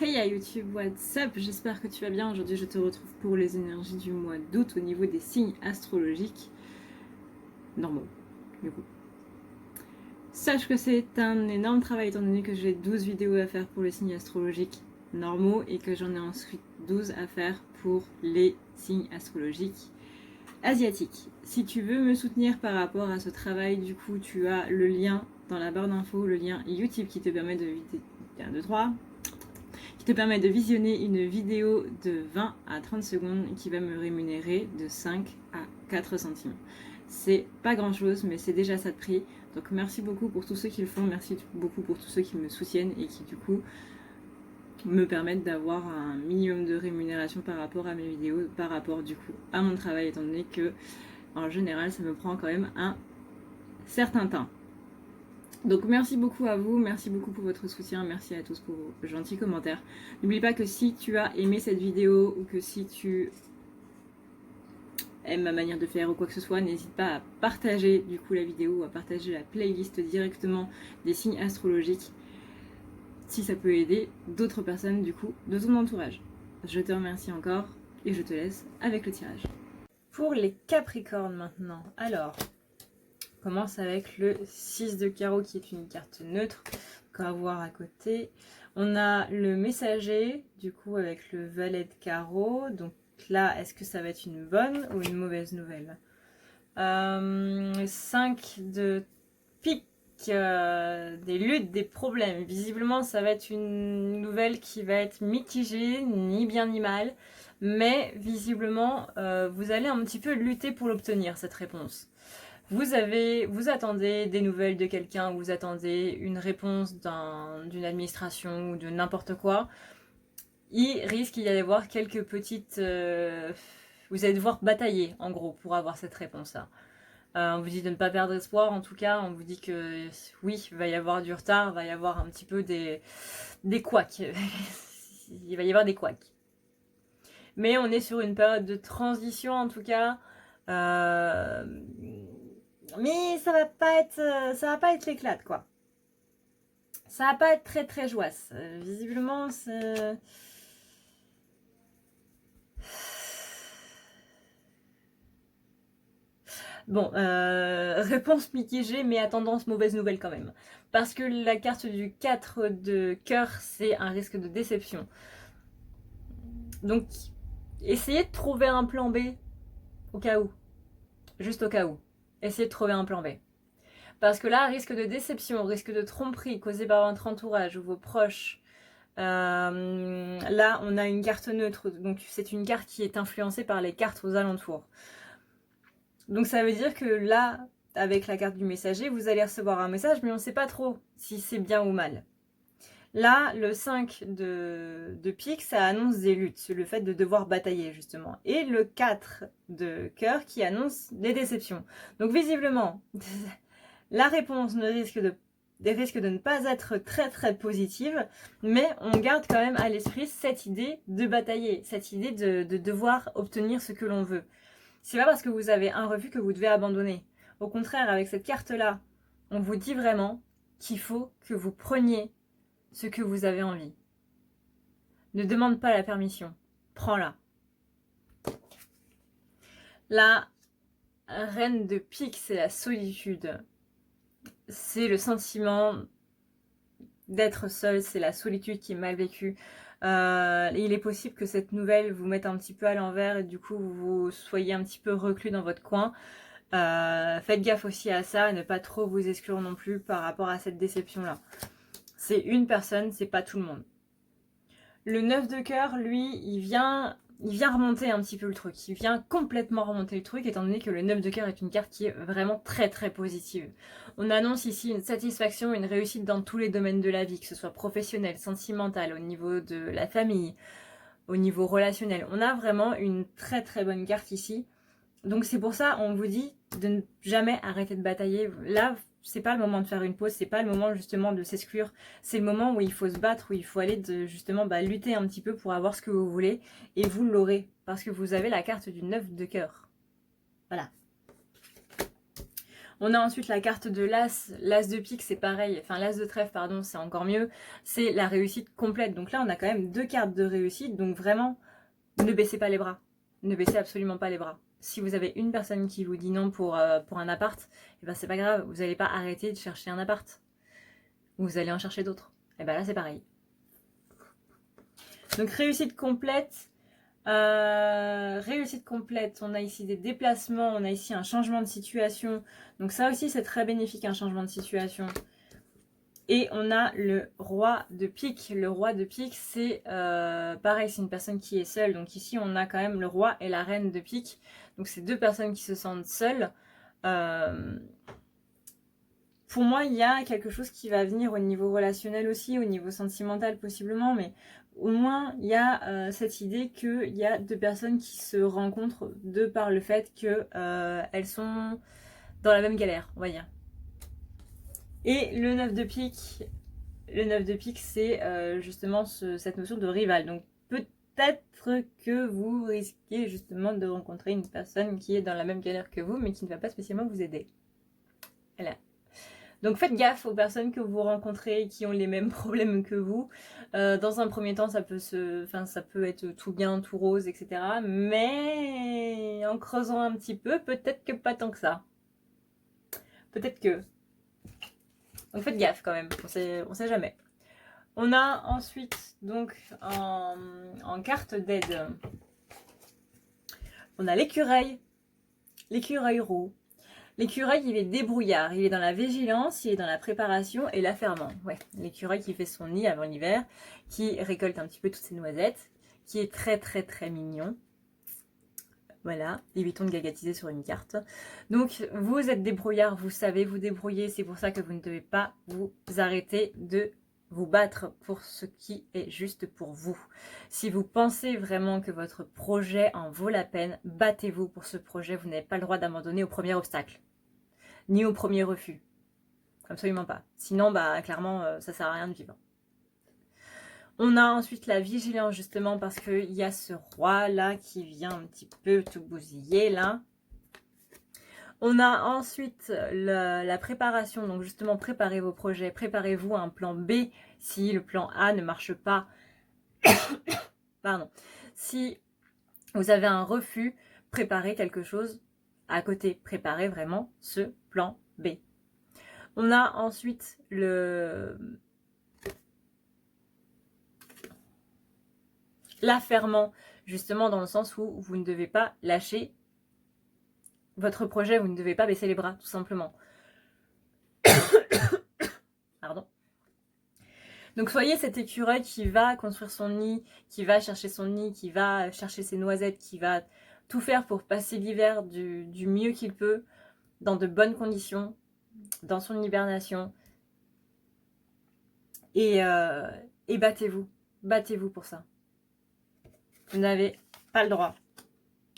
Hey à YouTube, what's up? J'espère que tu vas bien. Aujourd'hui, je te retrouve pour les énergies du mois d'août au niveau des signes astrologiques normaux, du coup. Sache que c'est un énorme travail étant donné que j'ai 12 vidéos à faire pour les signes astrologiques normaux et que j'en ai ensuite 12 à faire pour les signes astrologiques asiatiques. Si tu veux me soutenir par rapport à ce travail, du coup, tu as le lien dans la barre d'infos, le lien YouTube qui te permet de 1, 2, 3 qui te permet de visionner une vidéo de 20 à 30 secondes qui va me rémunérer de 5 à 4 centimes. C'est pas grand chose, mais c'est déjà ça de prix. Donc merci beaucoup pour tous ceux qui le font, merci beaucoup pour tous ceux qui me soutiennent et qui du coup me permettent d'avoir un minimum de rémunération par rapport à mes vidéos, par rapport du coup à mon travail, étant donné que en général ça me prend quand même un certain temps. Donc merci beaucoup à vous, merci beaucoup pour votre soutien, merci à tous pour vos gentils commentaires. N'oublie pas que si tu as aimé cette vidéo ou que si tu aimes ma manière de faire ou quoi que ce soit, n'hésite pas à partager du coup la vidéo ou à partager la playlist directement des signes astrologiques si ça peut aider d'autres personnes du coup de ton entourage. Je te remercie encore et je te laisse avec le tirage. Pour les Capricornes maintenant, alors... On commence avec le 6 de carreau qui est une carte neutre qu'on va voir à côté. On a le messager, du coup avec le valet de carreau. Donc là, est-ce que ça va être une bonne ou une mauvaise nouvelle 5 de pique, des luttes, des problèmes. Visiblement, ça va être une nouvelle qui va être mitigée, ni bien ni mal. Mais visiblement, vous allez un petit peu lutter pour l'obtenir, cette réponse. Vous attendez des nouvelles de quelqu'un, vous attendez une réponse d'une administration ou de n'importe quoi. Il risque d'y avoir quelques petites... vous allez devoir batailler, en gros, pour avoir cette réponse-là. On vous dit de ne pas perdre espoir, en tout cas. On vous dit que oui, il va y avoir du retard, il va y avoir un petit peu des couacs. Il va y avoir des couacs. Mais on est sur une période de transition, en tout cas. Mais ça va pas être l'éclate, quoi. Ça va pas être très très joyeux. Visiblement, c'est... Bon, réponse mitigée, mais à tendance mauvaise nouvelle quand même. Parce que la carte du 4 de cœur, c'est un risque de déception. Donc, essayez de trouver un plan B, au cas où. Juste au cas où. Essayez de trouver un plan B. Parce que là, risque de déception, risque de tromperie causé par votre entourage ou vos proches. Là, on a une carte neutre, donc c'est une carte qui est influencée par les cartes aux alentours. Donc ça veut dire que là, avec la carte du messager, vous allez recevoir un message, mais on ne sait pas trop si c'est bien ou mal. Là, le 5 de pique, ça annonce des luttes, le fait de devoir batailler justement. Et le 4 de cœur qui annonce des déceptions. Donc visiblement, la réponse risque de ne pas être très très positive, mais on garde quand même à l'esprit cette idée de batailler, cette idée de devoir obtenir ce que l'on veut. C'est pas parce que vous avez un refus que vous devez abandonner. Au contraire, avec cette carte-là, on vous dit vraiment qu'il faut que vous preniez ce que vous avez envie. Ne demande pas la permission, prends-la. La reine de pique, c'est la solitude. C'est le sentiment d'être seul, c'est la solitude qui est mal vécue. Il est possible que cette nouvelle vous mette un petit peu à l'envers et du coup vous soyez un petit peu reclus dans votre coin. Faites gaffe aussi à ça, ne pas trop vous exclure non plus par rapport à cette déception-là. C'est une personne, c'est pas tout le monde. Le 9 de cœur, lui, il vient remonter un petit peu le truc. Il vient complètement remonter le truc, étant donné que le 9 de cœur est une carte qui est vraiment très très positive. On annonce ici une satisfaction, une réussite dans tous les domaines de la vie, que ce soit professionnel, sentimental, au niveau de la famille, au niveau relationnel. On a vraiment une très très bonne carte ici. Donc c'est pour ça, on vous dit de ne jamais arrêter de batailler. Là, c'est pas le moment de faire une pause, c'est pas le moment justement de s'exclure. C'est le moment où il faut se battre, où il faut aller justement lutter un petit peu pour avoir ce que vous voulez. Et vous l'aurez, parce que vous avez la carte du 9 de cœur. Voilà. On a ensuite la carte de l'As. L'As de pique, c'est pareil. Enfin, l'As de trèfle, pardon, c'est encore mieux. C'est la réussite complète. Donc là, on a quand même 2 cartes de réussite. Donc vraiment, ne baissez pas les bras. Ne baissez absolument pas les bras. Si vous avez une personne qui vous dit non pour un appart, et ben c'est pas grave. Vous n'allez pas arrêter de chercher un appart. Vous allez en chercher d'autres. Et ben là, c'est pareil. Donc réussite complète. Réussite complète, on a ici des déplacements, on a ici un changement de situation, donc ça aussi c'est très bénéfique, un changement de situation. Et on a le roi de pique. Le roi de pique, c'est pareil, c'est une personne qui est seule, donc ici on a quand même le roi et la reine de pique, donc c'est 2 personnes qui se sentent seules. Pour moi, il y a quelque chose qui va venir au niveau relationnel aussi, au niveau sentimental possiblement, mais au moins il y a cette idée qu'il y a 2 personnes qui se rencontrent de par le fait qu'elles sont dans la même galère, on va dire. Et le 9 de pique, c'est justement cette notion de rival. Donc peut-être que vous risquez justement de rencontrer une personne qui est dans la même galère que vous, mais qui ne va pas spécialement vous aider. Voilà. Donc faites gaffe aux personnes que vous rencontrez qui ont les mêmes problèmes que vous. Dans un premier temps, ça peut être tout bien, tout rose, etc. Mais en creusant un petit peu, peut-être que pas tant que ça. Peut-être que. Donc faites gaffe quand même, on sait jamais. On a ensuite, donc, en carte d'aide, on a l'écureuil roux. L'écureuil, il est débrouillard, il est dans la vigilance, il est dans la préparation et l'affairement. Ouais, l'écureuil qui fait son nid avant l'hiver, qui récolte un petit peu toutes ses noisettes, qui est très très très mignon. Voilà, évitons de gagatiser sur une carte. Donc, vous êtes débrouillard, vous savez vous débrouiller, c'est pour ça que vous ne devez pas vous arrêter de vous battre pour ce qui est juste pour vous. Si vous pensez vraiment que votre projet en vaut la peine, battez-vous pour ce projet. Vous n'avez pas le droit d'abandonner au premier obstacle, ni au premier refus. Absolument pas. Sinon, clairement, ça sert à rien de vivre. On a ensuite la vigilance, justement, parce qu'il y a ce roi-là qui vient un petit peu tout bousiller, là. On a ensuite la préparation, donc justement préparez vos projets, préparez-vous un plan B si le plan A ne marche pas. Pardon. Si vous avez un refus, préparez quelque chose à côté, préparez vraiment ce plan B. On a ensuite l'affairement, justement dans le sens où vous ne devez pas lâcher votre projet, vous ne devez pas baisser les bras, tout simplement. Pardon. Donc soyez cet écureuil qui va construire son nid, qui va chercher son nid, qui va chercher ses noisettes, qui va tout faire pour passer l'hiver du mieux qu'il peut, dans de bonnes conditions, dans son hibernation. Et battez-vous, battez-vous pour ça. Vous n'avez pas le droit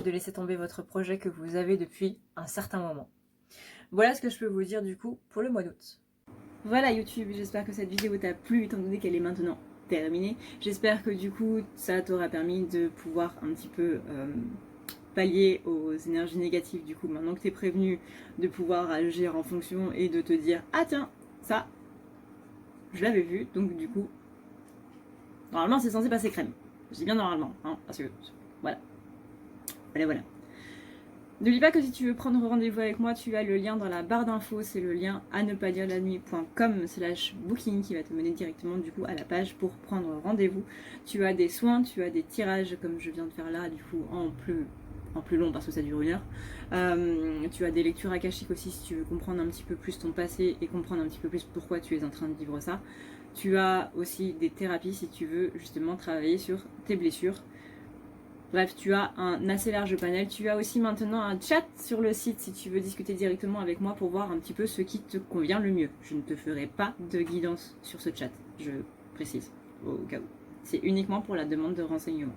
de laisser tomber votre projet que vous avez depuis un certain moment. Voilà ce que je peux vous dire du coup pour le mois d'août. Voilà YouTube, j'espère que cette vidéo t'a plu étant donné qu'elle est maintenant terminée. J'espère que du coup ça t'aura permis de pouvoir un petit peu pallier aux énergies négatives du coup maintenant que t'es prévenu, de pouvoir agir en fonction et de te dire ah tiens ça je l'avais vu donc du coup normalement c'est censé passer crème. Je dis bien normalement hein, parce que voilà. N'oublie pas que si tu veux prendre rendez-vous avec moi, tu as le lien dans la barre d'infos, c'est le lien à ne pas dire la nuit.com/booking qui va te mener directement du coup à la page pour prendre rendez-vous. Tu as des soins, tu as des tirages comme je viens de faire là du coup en plus long parce que ça dure 1 heure. Tu as des lectures akashiques aussi si tu veux comprendre un petit peu plus ton passé et comprendre un petit peu plus pourquoi tu es en train de vivre ça. Tu as aussi des thérapies si tu veux justement travailler sur tes blessures. Bref, tu as un assez large panel. Tu as aussi maintenant un chat sur le site si tu veux discuter directement avec moi pour voir un petit peu ce qui te convient le mieux. Je ne te ferai pas de guidance sur ce chat, je précise, au cas où. C'est uniquement pour la demande de renseignements.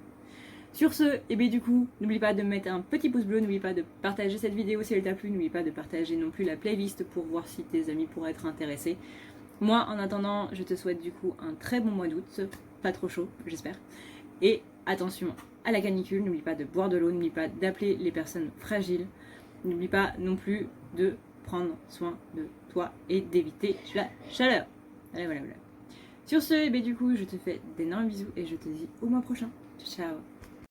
Sur ce, et bien du coup, n'oublie pas de mettre un petit pouce bleu, n'oublie pas de partager cette vidéo si elle t'a plu, n'oublie pas de partager non plus la playlist pour voir si tes amis pourraient être intéressés. Moi, en attendant, je te souhaite du coup un très bon mois d'août, pas trop chaud, j'espère. Et attention à la canicule, n'oublie pas de boire de l'eau, n'oublie pas d'appeler les personnes fragiles, n'oublie pas non plus de prendre soin de toi et d'éviter la chaleur. Allez, voilà. Sur ce, du coup, je te fais d'énormes bisous et je te dis au mois prochain. Ciao.